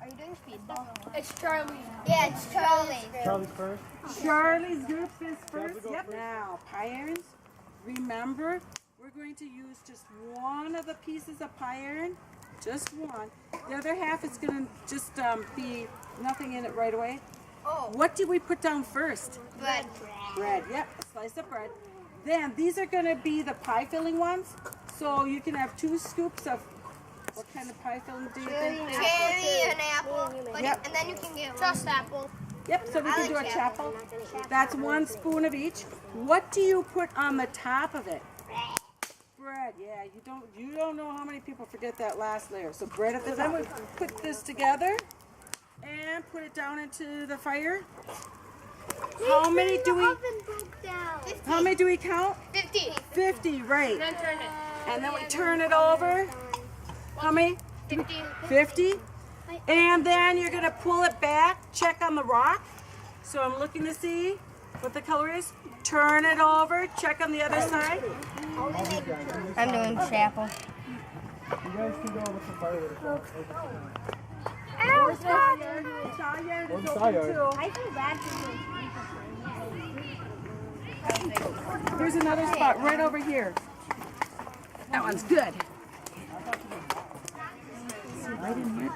you doing speedball? It's Charlie. Yeah, it's Charlie. Charlie's first. Charlie's group is first. Yep. Now, pie irons. Remember, we're going to use just one of the pieces of pie iron. Just one. The other half is going to just be nothing in it right away. Oh. What did we put down first? Bread. Bread. Yep, a slice of bread. Then these are going to be the pie filling ones. So you can have 2 scoops of what kind of pie filling do you think? Cherry and apple. Yep. And then you can get Just apple. Yep, so we can do a chapel. That's 1 spoon of each. What do you put on the top of it? Bread. Yeah, you don't know how many people forget that last layer. So bread at the top. Then we put this together and put it down into the fire. How many do we? How many do we count? 50. 50, right? Then turn it. And then we turn it over. How many? 50. 50. And then you're gonna pull it back, check on the rock. So I'm looking to see what the color is. Turn it over, check on the other side. I'm doing chapel. You guys can go with the fire with it. Or Sawyer. Sawyer is open too. I feel bad for Here's another spot right over here. That one's good. Right in here.